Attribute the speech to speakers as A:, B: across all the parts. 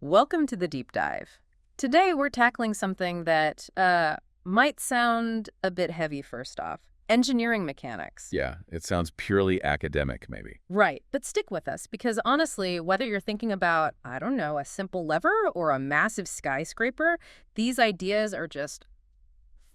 A: Welcome to the deep dive. Today we're tackling something that might sound a bit heavy first off. Engineering mechanics.
B: Yeah, it sounds purely academic, maybe.
A: Right, but stick with us because honestly, whether you're thinking about, I don't know, a simple lever or a massive skyscraper, these ideas are just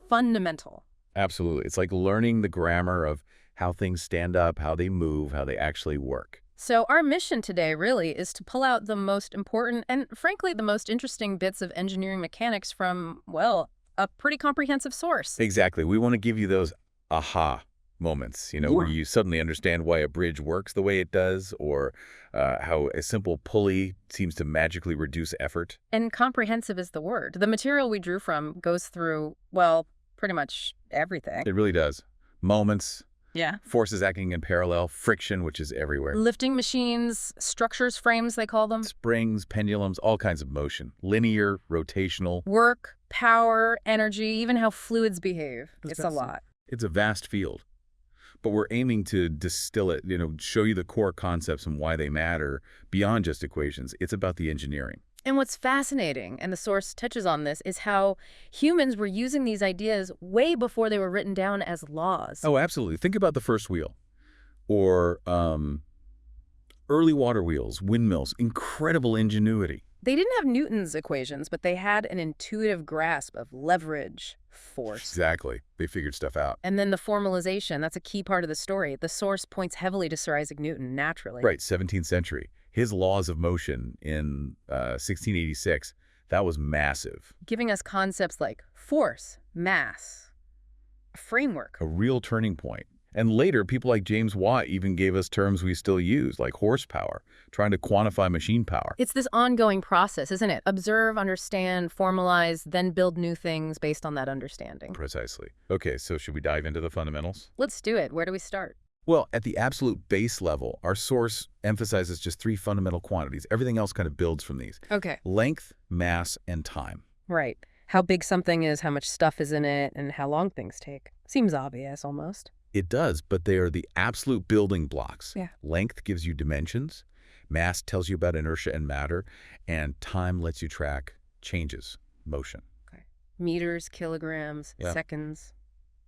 A: fundamental.
B: Absolutely. It's like learning the grammar of how things stand up, how they move, how they actually work.
A: So our mission today really is to pull out the most important and frankly the most interesting bits of engineering mechanics from, well, a pretty comprehensive source.
B: Exactly. We want to give you those aha moments, where you suddenly understand why a bridge works the way it does, or how a simple pulley seems to magically reduce effort.
A: And comprehensive is the word. The material we drew from goes through, well, pretty much everything.
B: It really does. Moments,
A: Yeah.
B: forces acting in parallel, friction, which is everywhere.
A: Lifting machines, structures, frames, they call them.
B: Springs, pendulums, all kinds of motion. Linear, rotational.
A: Work, power, energy, even how fluids behave. It's a lot.
B: It's a vast field. But we're aiming to distill it, show you the core concepts and why they matter beyond just equations. It's about the engineering.
A: And what's fascinating, and the source touches on this, is how humans were using these ideas way before they were written down as laws.
B: Oh, absolutely. Think about the first wheel. Or early water wheels, windmills, incredible ingenuity.
A: They didn't have Newton's equations, but they had an intuitive grasp of leverage, force.
B: Exactly. They figured stuff out.
A: And then the formalization, that's a key part of the story. The source points heavily to Sir Isaac Newton, naturally.
B: Right, 17th century. His laws of motion in 1686, that was massive.
A: Giving us concepts like force, mass, a framework.
B: A real turning point. And later, people like James Watt even gave us terms we still use, like horsepower, trying to quantify machine power.
A: It's this ongoing process, isn't it? Observe, understand, formalize, then build new things based on that understanding.
B: Precisely. Okay, so should we dive into the fundamentals?
A: Let's do it. Where do we start?
B: Well, at the absolute base level, our source emphasizes just three fundamental quantities. Everything else kind of builds from these.
A: Okay.
B: Length, mass, and time.
A: Right. How big something is, how much stuff is in it, and how long things take. Seems obvious, almost.
B: It does, but they are the absolute building blocks.
A: Yeah.
B: Length gives you dimensions, mass tells you about inertia and matter, and time lets you track changes, motion.
A: Okay. Meters, kilograms,
B: Yeah.
A: seconds.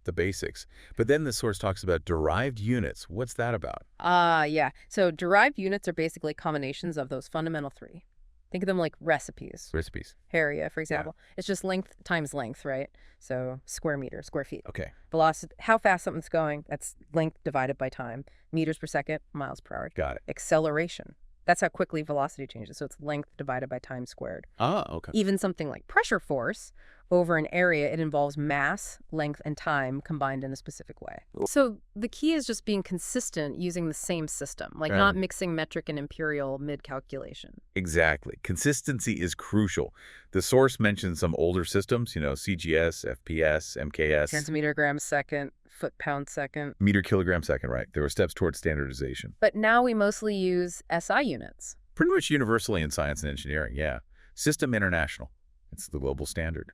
B: The basics. But then the source talks about derived units. What's that about?
A: Yeah. So derived units are basically combinations of those fundamental three. Think of them like recipes.
B: Recipes.
A: Area, for example. It's just length times length, right? So square meter, square feet.
B: Okay.
A: Velocity, how fast something's going, that's length divided by time. Meters per second, miles per hour.
B: Got it.
A: Acceleration. That's how quickly velocity changes. So it's length divided by time squared.
B: Ah, okay.
A: Even something like pressure force over an area, it involves mass, length, and time combined in a specific way. So the key is just being consistent using the same system, like
B: Right.
A: not mixing metric and imperial mid-calculation.
B: Exactly. Consistency is crucial. The source mentions some older systems, CGS, FPS, MKS.
A: Centimeter, gram, second, foot, pound, second.
B: Meter, kilogram, second, right. There were steps towards standardization.
A: But now we mostly use SI units.
B: Pretty much universally in science and engineering, yeah. System International. It's the global standard.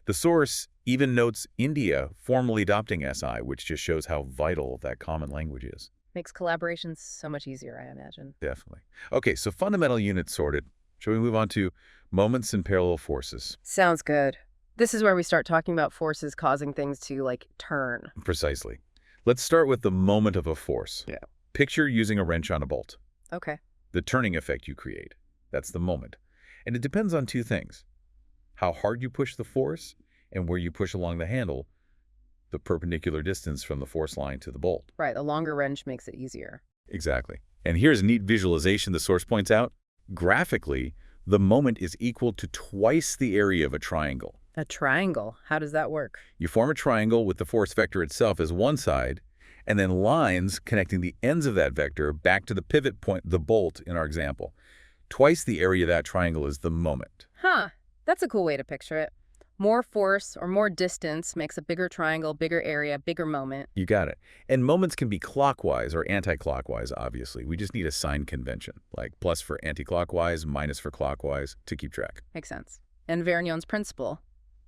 B: The source even notes India formally adopting SI, which just shows how vital that common language is.
A: Makes collaboration so much easier, I imagine.
B: Definitely. Okay, so fundamental units sorted. Shall we move on to moments and parallel forces?
A: Sounds good. This is where we start talking about forces causing things to, turn.
B: Precisely. Let's start with the moment of a force.
A: Yeah.
B: Picture using a wrench on a bolt.
A: Okay.
B: The turning effect you create. That's the moment. And it depends on two things. How hard you push the force and where you push along the handle, the perpendicular distance from the force line to the bolt.
A: Right, a longer wrench makes it easier.
B: Exactly. And here's a neat visualization the source points out. Graphically, the moment is equal to twice the area of a triangle.
A: A triangle. How does that work?
B: You form a triangle with the force vector itself as one side, and then lines connecting the ends of that vector back to the pivot point, the bolt in our example. Twice the area of that triangle is the moment.
A: Huh. That's a cool way to picture it. More force or more distance makes a bigger triangle, bigger area, bigger moment.
B: You got it. And moments can be clockwise or anti-clockwise, obviously. We just need a sign convention, like plus for anti-clockwise, minus for clockwise, to keep track.
A: Makes sense. And Varignon's principle,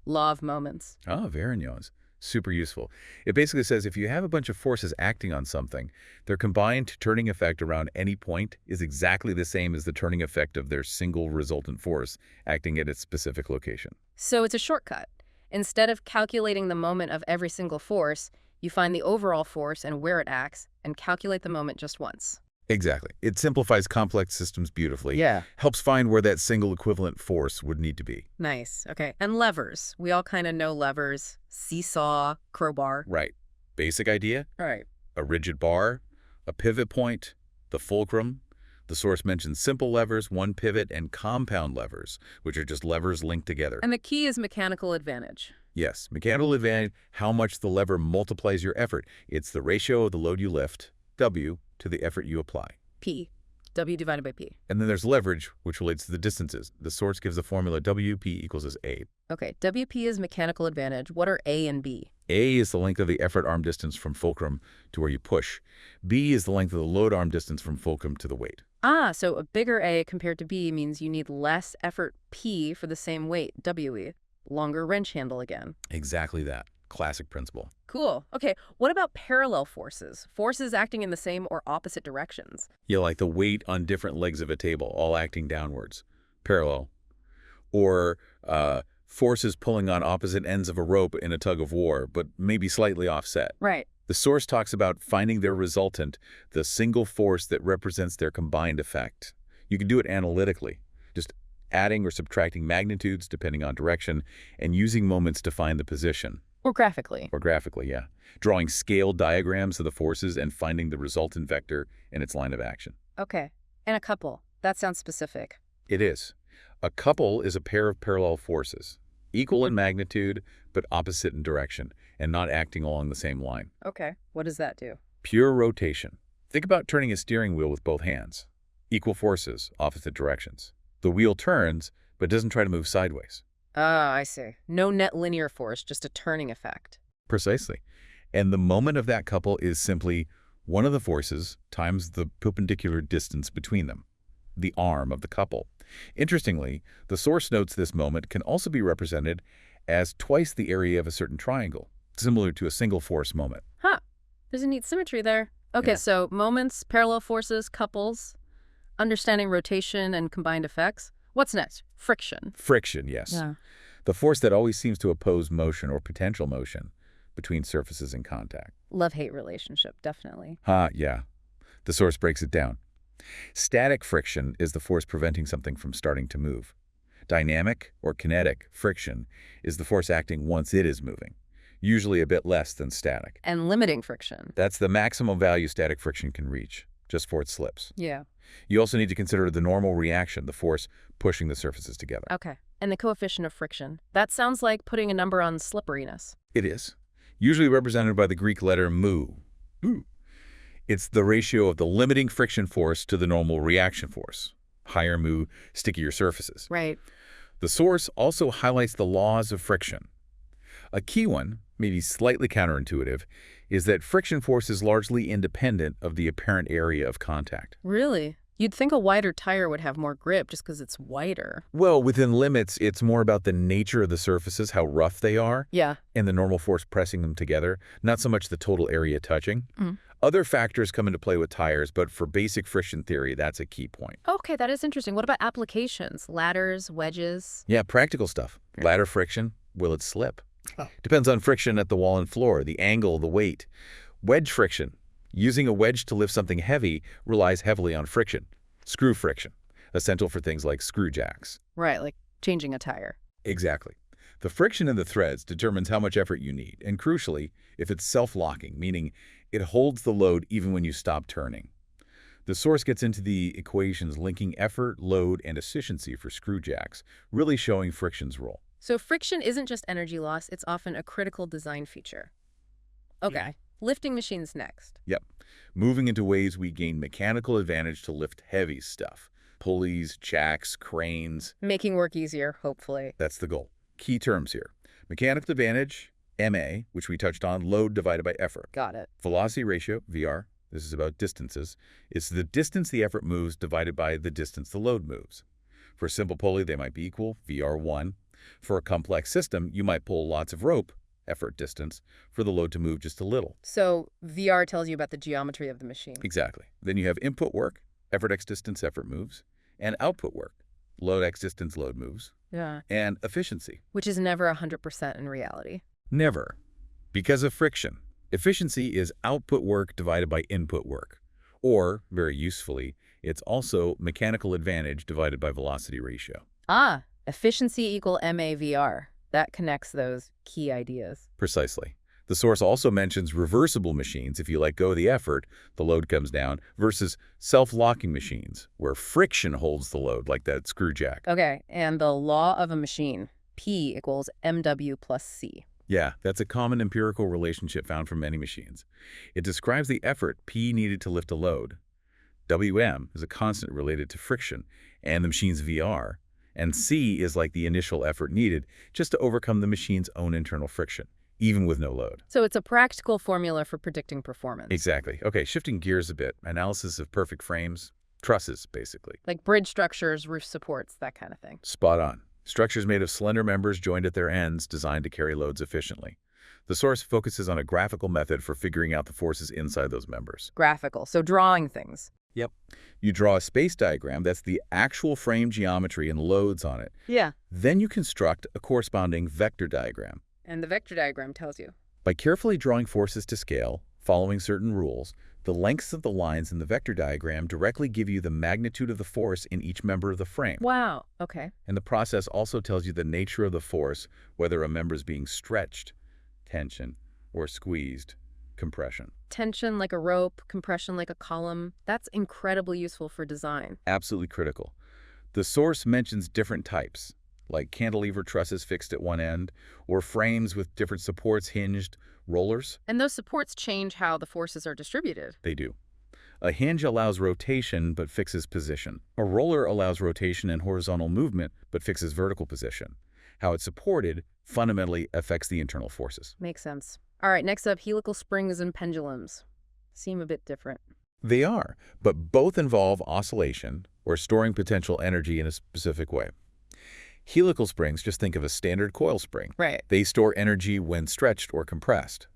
A: law of moments.
B: Ah, Varignon's. Super useful. It basically says if you have a bunch of forces acting on something, their combined turning effect around any point is exactly the same as the turning effect of their single resultant force acting at its specific location.
A: So it's a shortcut. Instead of calculating the moment of every single force, you find the overall force and where it acts, and calculate the moment just once.
B: Exactly. It simplifies complex systems beautifully.
A: Yeah.
B: Helps find where that single equivalent force would need to be.
A: Nice. Okay. And levers. We all kind of know levers. Seesaw, crowbar.
B: Right. Basic idea?
A: Right.
B: A rigid bar, a pivot point, the fulcrum. The source mentions simple levers, one pivot, and compound levers, which are just levers linked together.
A: And the key is mechanical advantage.
B: Yes, mechanical advantage, how much the lever multiplies your effort. It's the ratio of the load you lift, W, to the effort you apply.
A: P. W divided by P.
B: And then there's leverage, which relates to the distances. The source gives the formula WP equals as A.
A: Okay, WP is mechanical advantage. What are A and B?
B: A is the length of the effort arm distance from fulcrum to where you push. B is the length of the load arm distance from fulcrum to the weight.
A: Ah, so a bigger A compared to B means you need less effort P for the same weight, WE. Longer wrench handle again.
B: Exactly that. Classic principle.
A: Cool. Okay, what about parallel forces? Forces acting in the same or opposite directions.
B: Yeah, like the weight on different legs of a table, all acting downwards. Parallel. Or forces pulling on opposite ends of a rope in a tug of war, but maybe slightly offset.
A: Right.
B: The source talks about finding their resultant, the single force that represents their combined effect. You can do it analytically, just adding or subtracting magnitudes depending on direction, and using moments to find the position.
A: Or graphically.
B: Or graphically, yeah. Drawing scale diagrams of the forces and finding the resultant vector and its line of action.
A: Okay. And a couple. That sounds specific.
B: It is. A couple is a pair of parallel forces, equal in magnitude but opposite in direction, and not acting along the same line.
A: Okay. What does that do?
B: Pure rotation. Think about turning a steering wheel with both hands. Equal forces, opposite directions. The wheel turns, but doesn't try to move sideways.
A: Ah, I see. No net linear force, just a turning effect.
B: Precisely. And the moment of that couple is simply one of the forces times the perpendicular distance between them, the arm of the couple. Interestingly, the source notes this moment can also be represented as twice the area of a certain triangle, similar to a single force moment.
A: Huh. There's a neat symmetry there. Okay,
B: Yeah.
A: so moments, parallel forces, couples, understanding rotation and combined effects. What's next? Friction.
B: Friction, yes.
A: Yeah.
B: The force that always seems to oppose motion or potential motion between surfaces in contact.
A: Love-hate relationship, definitely.
B: Yeah. The source breaks it down. Static friction is the force preventing something from starting to move. Dynamic or kinetic friction is the force acting once it is moving, usually a bit less than static.
A: And limiting friction.
B: That's the maximum value static friction can reach, just before it slips.
A: Yeah.
B: You also need to consider the normal reaction, the force pushing the surfaces together.
A: Okay. And the coefficient of friction. That sounds like putting a number on slipperiness.
B: It is, usually represented by the Greek letter mu. It's the ratio of the limiting friction force to the normal reaction force. Higher mu, stickier surfaces.
A: Right.
B: The source also highlights the laws of friction. A key one, maybe slightly counterintuitive, is that friction force is largely independent of the apparent area of contact.
A: Really? You'd think a wider tire would have more grip just because it's wider.
B: Well, within limits, it's more about the nature of the surfaces, how rough they are,
A: Yeah.
B: and the normal force pressing them together, not so much the total area touching. Other factors come into play with tires, but for basic friction theory, that's a key point.
A: Okay, that is interesting. What about applications? Ladders, wedges?
B: Yeah, practical stuff. Ladder friction, will it slip? Depends on friction at the wall and floor, the angle, the weight. Wedge friction. Using a wedge to lift something heavy relies heavily on friction. Screw friction, essential for things like screw jacks.
A: Right, like changing a tire.
B: Exactly. The friction in the threads determines how much effort you need, and crucially, if it's self-locking, meaning it holds the load even when you stop turning. The source gets into the equations linking effort, load, and efficiency for screw jacks, really showing friction's role.
A: So friction isn't just energy loss, it's often a critical design feature. Okay,
B: Yeah.
A: Lifting machines next.
B: Yep. Moving into ways we gain mechanical advantage to lift heavy stuff. Pulleys, jacks, cranes.
A: Making work easier, hopefully.
B: That's the goal. Key terms here. Mechanical advantage, MA, which we touched on, load divided by effort.
A: Got it.
B: Velocity ratio, VR, this is about distances, is the distance the effort moves divided by the distance the load moves. For a simple pulley, they might be equal, VR1. For a complex system, you might pull lots of rope, effort distance, for the load to move just a little.
A: So VR tells you about the geometry of the machine.
B: Exactly. Then you have input work, effort x distance, effort moves, and output work, load x distance, load moves,
A: Yeah.
B: and efficiency.
A: Which is never 100% in reality.
B: Never. Because of friction. Efficiency is output work divided by input work. Or, very usefully, it's also mechanical advantage divided by velocity ratio.
A: Ah, efficiency equal MAVR. That connects those key ideas.
B: Precisely. The source also mentions reversible machines. If you let go of the effort, the load comes down, versus self-locking machines, where friction holds the load, like that screw jack.
A: Okay, and the law of a machine, P equals MW plus C.
B: Yeah, that's a common empirical relationship found from many machines. It describes the effort P needed to lift a load. Wm is a constant related to friction and the machine's VR, and C is like the initial effort needed just to overcome the machine's own internal friction, even with no load.
A: So it's a practical formula for predicting performance.
B: Exactly. Okay, shifting gears a bit. Analysis of perfect frames, trusses, basically.
A: Like bridge structures, roof supports, that kind of thing.
B: Spot on. Structures made of slender members joined at their ends designed to carry loads efficiently. The source focuses on a graphical method for figuring out the forces inside those members.
A: Graphical, so drawing things.
B: Yep. You draw a space diagram that's the actual frame geometry and loads on it.
A: Yeah.
B: Then you construct a corresponding vector diagram.
A: And the vector diagram tells you.
B: By carefully drawing forces to scale, following certain rules, the lengths of the lines in the vector diagram directly give you the magnitude of the force in each member of the frame.
A: Wow, okay.
B: And the process also tells you the nature of the force, whether a member is being stretched, tension, or squeezed, compression.
A: Tension like a rope, compression like a column. That's incredibly useful for design.
B: Absolutely critical. The source mentions different types, like cantilever trusses fixed at one end, or frames with different supports, hinged, rollers.
A: And those supports change how the forces are distributed.
B: They do. A hinge allows rotation but fixes position. A roller allows rotation and horizontal movement but fixes vertical position. How it's supported fundamentally affects the internal forces.
A: Makes sense. All right, next up, helical springs and pendulums. Seem a bit different.
B: They are, but both involve oscillation or storing potential energy in a specific way. Helical springs, just think of a standard coil spring.
A: Right.
B: They store energy when stretched or compressed.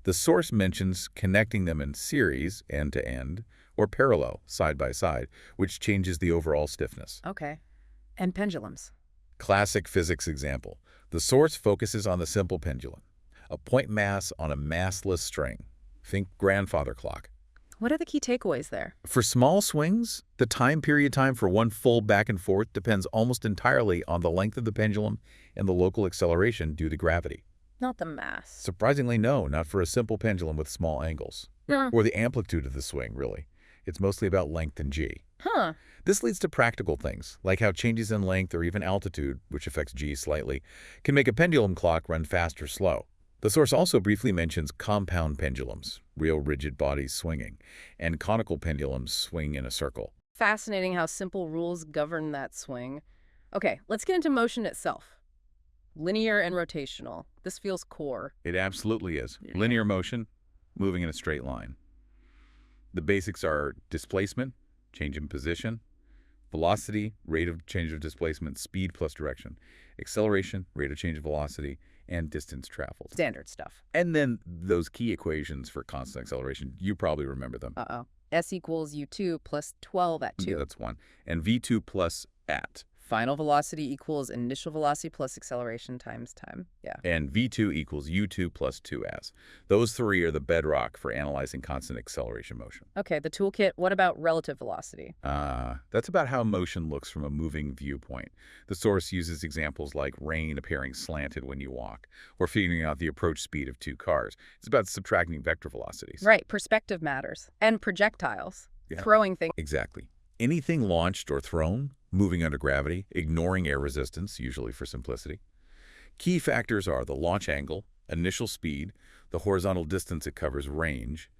B: The source mentions connecting them in series, end to end, or parallel, side by side, which changes the overall stiffness.
A: Okay. And pendulums.
B: Classic physics example. The source focuses on the simple pendulum, a point mass on a massless string. Think grandfather clock.
A: What are the key takeaways there?
B: For small swings, the time for one full back and forth depends almost entirely on the length of the pendulum and the local acceleration due to gravity.
A: Not the mass.
B: Surprisingly, no, not for a simple pendulum with small angles.
A: Yeah.
B: Or the amplitude of the swing, really. It's mostly about length and g.
A: Huh.
B: This leads to practical things, like how changes in length or even altitude, which affects g slightly, can make a pendulum clock run fast or slow. The source also briefly mentions compound pendulums, real rigid bodies swinging, and conical pendulums swing in a circle.
A: Fascinating how simple rules govern that swing. Okay, let's get into motion itself. Linear and rotational. This feels core.
B: It absolutely is. Linear motion, moving in a straight line. The basics are displacement, change in position, velocity, rate of change of displacement, speed plus direction, acceleration, rate of change of velocity, and distance traveled.
A: Standard stuff.
B: And then those key equations for constant acceleration, you probably remember them.
A: Uh-oh. S equals U2 plus 12 at 2.
B: Yeah, that's one. And V2 plus at.
A: Final velocity equals initial velocity plus acceleration times time. Yeah.
B: And V2 equals U2 plus 2 as. Those three are the bedrock for analyzing constant acceleration motion.
A: Okay, the toolkit, what about relative velocity?
B: That's about how motion looks from a moving viewpoint. The source uses examples like rain appearing slanted when you walk, or figuring out the approach speed of two cars. It's about subtracting vector velocities.
A: Right, perspective matters. And projectiles.
B: Yeah.
A: Throwing things.
B: Exactly. Anything launched or thrown, moving under gravity, ignoring air resistance, usually for simplicity. Key factors are the launch angle, initial speed, the horizontal distance it covers, range,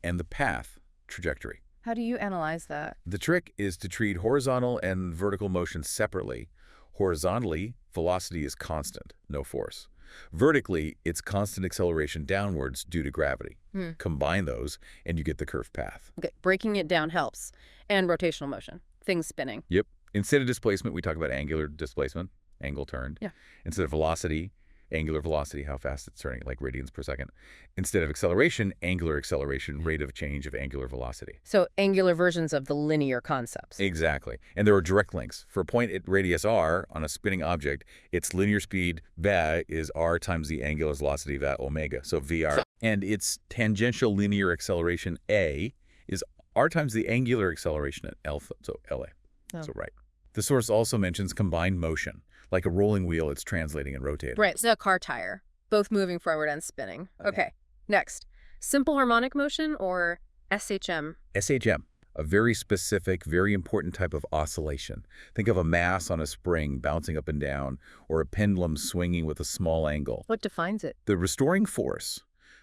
B: and the path, trajectory.
A: How do you analyze that?
B: The trick is to treat horizontal and vertical motion separately. Horizontally, velocity is constant, no force. Vertically, it's constant acceleration downwards due to gravity. Combine those, and you get the curved path.
A: Okay, breaking it down helps. And rotational motion, things spinning.
B: Yep. Instead of displacement, we talk about angular displacement, angle turned.
A: Yeah.
B: Instead of velocity, angular velocity, how fast it's turning, like radians per second. Instead of acceleration, angular acceleration, rate of change of angular velocity.
A: So angular versions of the linear concepts.
B: Exactly. And there are direct links. For a point at radius r on a spinning object, its linear speed, v, is r times the angular velocity, v omega, so vr. And its tangential linear acceleration, a, is r times the angular acceleration at alpha, so la.
A: Oh.
B: So right. The source also mentions combined motion. Like a rolling wheel, it's translating and rotating.
A: Right, so a car tire, both moving forward and spinning. Okay, next. Simple harmonic motion or SHM?
B: SHM, a very specific, very important type of oscillation. Think of a mass on a spring bouncing up and down, or a pendulum swinging with a small angle.
A: What defines it?
B: The restoring force,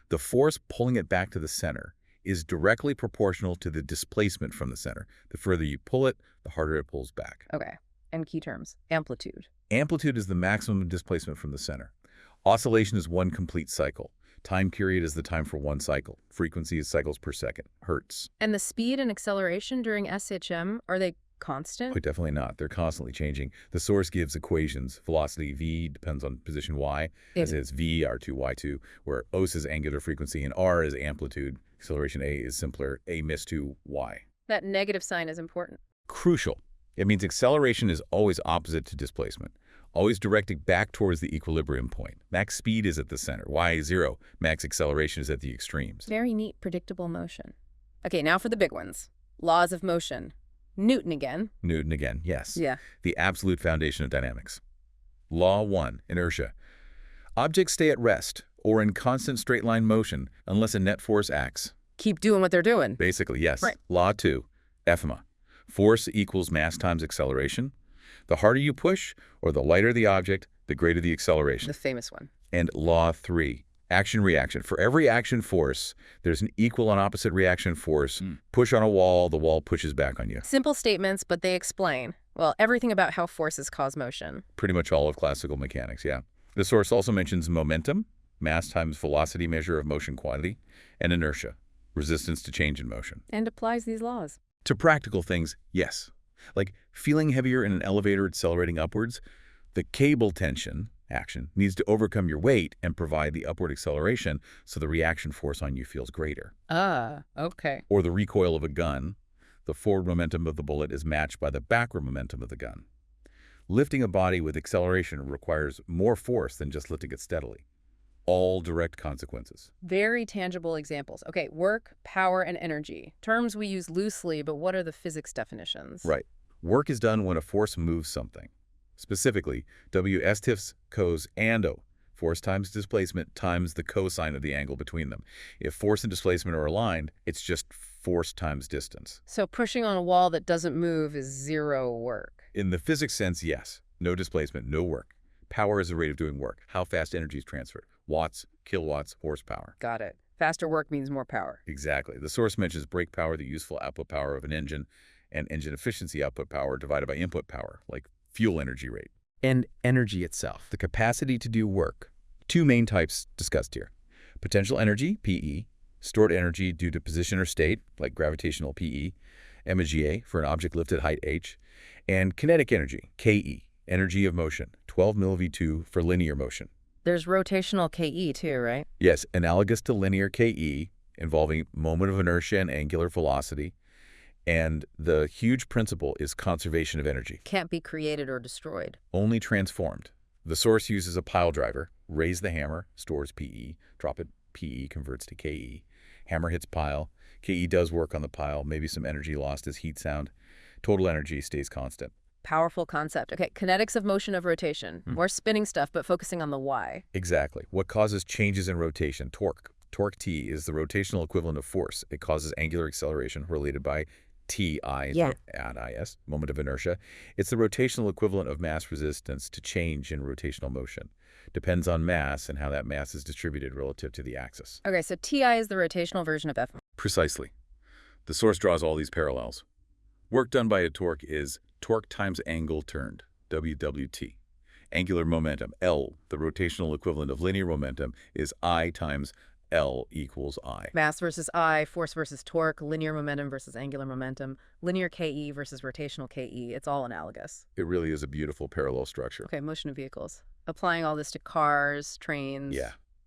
B: the force pulling it back to the center, is directly proportional to the displacement from the center. The further you pull it, the harder it pulls back.
A: Okay, and key terms. Amplitude.
B: Amplitude is the maximum displacement from the center. Oscillation is one complete cycle. Time period is the time for one cycle. Frequency is cycles per second, hertz.
A: And the speed and acceleration during SHM, are they constant?
B: Oh, definitely not. They're constantly changing. The source gives equations. Velocity v depends on position y, as is v, r2, y2, where os is angular frequency and r is amplitude. Acceleration a is simpler, a mis 2 y.
A: That negative sign is important.
B: Crucial. It means acceleration is always opposite to displacement, always directed back towards the equilibrium point. Max speed is at the center, y is 0. Max acceleration is at the extremes.
A: Very neat, predictable motion. Okay, now for the big ones. Laws of motion. Newton again.
B: Newton again, yes.
A: Yeah.
B: The absolute foundation of dynamics. Law 1, inertia. Objects stay at rest or in constant straight line motion unless a net force acts.
A: Keep doing what they're doing.
B: Basically, yes.
A: Right.
B: Law 2, FMA. Force equals mass times acceleration. The harder you push, or the lighter the object, the greater the acceleration.
A: The famous one.
B: And Law 3, action-reaction. For every action force, there's an equal and opposite reaction force. Push on a wall, the wall pushes back on you.
A: Simple statements, but they explain, well, everything about how forces cause motion.
B: Pretty much all of classical mechanics, yeah. The source also mentions momentum, mass times velocity measure of motion quantity, and inertia, resistance to change in motion.
A: And applies these laws.
B: To practical things, yes. Like feeling heavier in an elevator accelerating upwards, the cable tension, action, needs to overcome your weight and provide the upward acceleration so the reaction force on you feels greater.
A: Ah, okay.
B: Or the recoil of a gun, the forward momentum of the bullet is matched by the backward momentum of the gun. Lifting a body with acceleration requires more force than just lifting it steadily. All direct consequences.
A: Very tangible examples. Okay, work, power, and energy. Terms we use loosely, but what are the physics definitions?
B: Right. Work is done when a force moves something. Specifically, W S tips cos and O. Force times displacement times the cosine of the angle between them. If force and displacement are aligned, it's just force times distance.
A: So pushing on a wall that doesn't move is zero work.
B: In the physics sense, yes. No displacement, no work. Power is the rate of doing work, how fast energy is transferred. Watts, kilowatts, horsepower.
A: Got it. Faster work means more power.
B: Exactly. The source mentions brake power, the useful output power of an engine, and engine efficiency output power divided by input power, like fuel energy rate. And energy itself, the capacity to do work. Two main types discussed here. Potential energy, PE, stored energy due to position or state, like gravitational PE, MGA for an object lifted height h, and kinetic energy, KE, energy of motion, 12 mV2 for linear motion.
A: There's rotational KE too, right?
B: Yes, analogous to linear KE, involving moment of inertia and angular velocity. And the huge principle is conservation of energy.
A: Can't be created or destroyed.
B: Only transformed. The source uses a pile driver. Raise the hammer, stores PE. Drop it, PE converts to KE. Hammer hits pile. KE does work on the pile. Maybe some energy lost as heat sound. Total energy stays constant.
A: Powerful concept. Okay, kinetics of motion of rotation. More spinning stuff, but focusing on the why.
B: Exactly. What causes changes in rotation? Torque. Torque T is the rotational equivalent of force. It causes angular acceleration related by Ti at is, moment of inertia. It's the rotational equivalent of mass resistance to change in rotational motion. Depends on mass and how that mass is distributed relative to the axis.
A: Okay, so Ti is the rotational version of F.
B: Precisely. The source draws all these parallels. Work done by a torque is torque times angle turned, WWT. Angular momentum, L, the rotational equivalent of linear momentum, is I times L equals I.
A: Mass versus I, force versus torque, linear momentum versus angular momentum, linear KE versus rotational KE. It's all analogous.
B: It really is a beautiful parallel structure.
A: Okay, motion of vehicles. Applying all this to cars,
B: Yeah.
A: trains.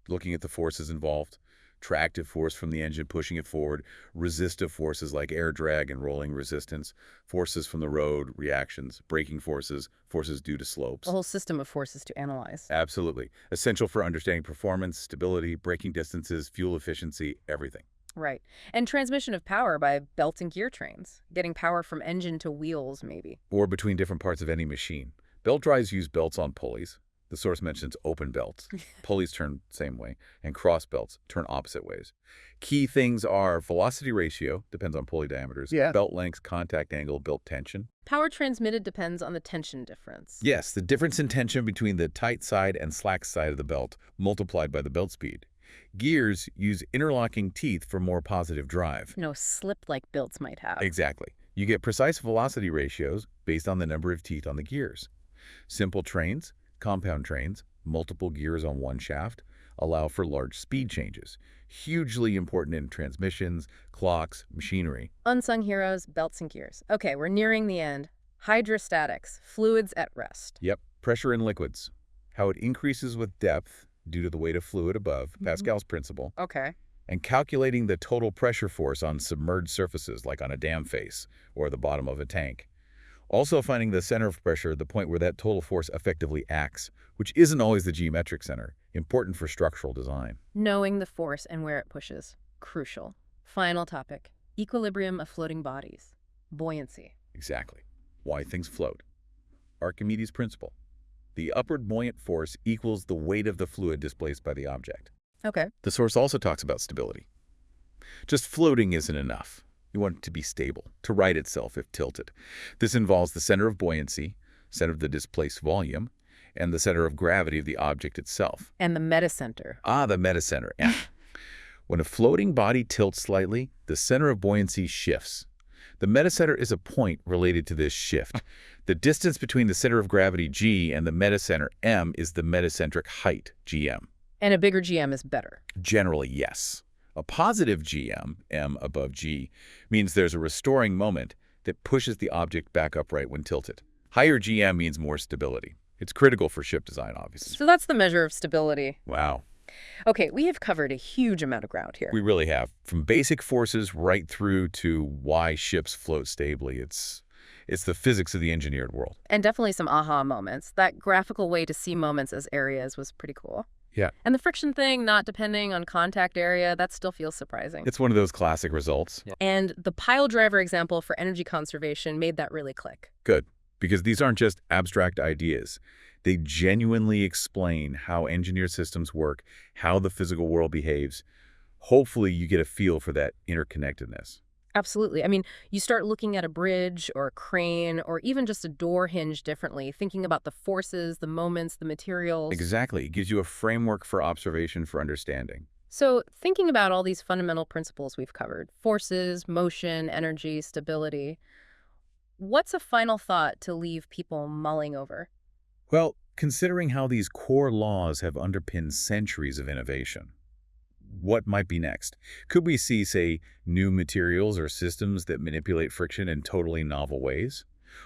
B: Looking at the forces involved, tractive force from the engine pushing it forward, resistive forces like air drag and rolling resistance, forces from the road, reactions, braking forces, forces due to
A: A
B: slopes.
A: whole system of forces to analyze.
B: Absolutely. Essential for understanding performance, stability, braking distances, fuel efficiency, everything.
A: Right. And transmission of power by belt and gear trains. Getting power from engine to wheels, maybe.
B: Or between different parts of any machine. Belt drives use belts on pulleys. The source mentions open belts. Pulleys turn same way, and cross belts turn opposite ways. Key things are velocity ratio, depends on pulley diameters, belt length, contact angle, belt tension.
A: Power transmitted depends on the tension difference.
B: Yes, the difference in tension between the tight side and slack side of the belt, multiplied by the belt speed. Gears use interlocking teeth for more positive drive.
A: Slip like belts might have.
B: Exactly. You get precise velocity ratios based on the number of teeth on the gears. Simple trains, compound trains, multiple gears on one shaft, allow for large speed changes. Hugely important in transmissions, clocks, machinery.
A: Unsung heroes, belts and gears. Okay, we're nearing the end. Hydrostatics, fluids at rest.
B: Yep, pressure in liquids. How it increases with depth due to the weight of fluid above, Pascal's principle.
A: Okay.
B: And calculating the total pressure force on submerged surfaces like on a dam face or the bottom of a tank. Also finding the center of pressure, the point where that total force effectively acts, which isn't always the geometric center, important for structural design.
A: Knowing the force and where it pushes. Crucial. Final topic. Equilibrium of floating bodies. Buoyancy.
B: Exactly. Why things float. Archimedes' principle. The upward buoyant force equals the weight of the fluid displaced by the object.
A: Okay.
B: The source also talks about stability. Just floating isn't enough. You want it to be stable, to right itself if tilted. This involves the center of buoyancy, center of the displaced volume, and the center of gravity of the object itself.
A: And the metacenter.
B: The metacenter. Yeah. When a floating body tilts slightly, the center of buoyancy shifts. The metacenter is a point related to this shift. The distance between the center of gravity, g, and the metacenter, m, is the metacentric height, gm.
A: And a bigger GM is better.
B: Generally, yes. A positive GM, m above g, means there's a restoring moment that pushes the object back upright when tilted. Higher GM means more stability. It's critical for ship design, obviously.
A: So that's the measure of stability.
B: Wow.
A: Okay, we have covered a huge amount of ground here.
B: We really have. From basic forces right through to why ships float stably. It's the physics of the engineered world.
A: And definitely some aha moments. That graphical way to see moments as areas was pretty cool.
B: Yeah.
A: And the friction thing, not depending on contact area, that still feels surprising.
B: It's one of those classic results.
A: Yeah. And the pile driver example for energy conservation made that really click.
B: Good, because these aren't just abstract ideas. They genuinely explain how engineered systems work, how the physical world behaves. Hopefully you get a feel for that interconnectedness.
A: Absolutely. I mean, you start looking at a bridge or a crane or even just a door hinge differently, thinking about the forces, the moments, the materials.
B: Exactly. It gives you a framework for observation, for understanding.
A: So thinking about all these fundamental principles we've covered, forces, motion, energy, stability, what's a final thought to leave people mulling over?
B: Well, considering how these core laws have underpinned centuries of innovation, what might be next? Could we see, say, new materials or systems that manipulate friction in totally novel ways?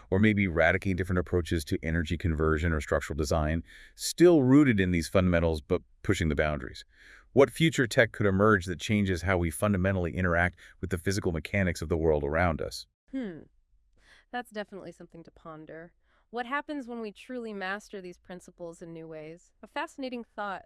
B: Or maybe radically different approaches to energy conversion or structural design, still rooted in these fundamentals but pushing the boundaries? What future tech could emerge that changes how we fundamentally interact with the physical mechanics of the world around us?
A: That's definitely something to ponder. What happens when we truly master these principles in new ways? A fascinating thought.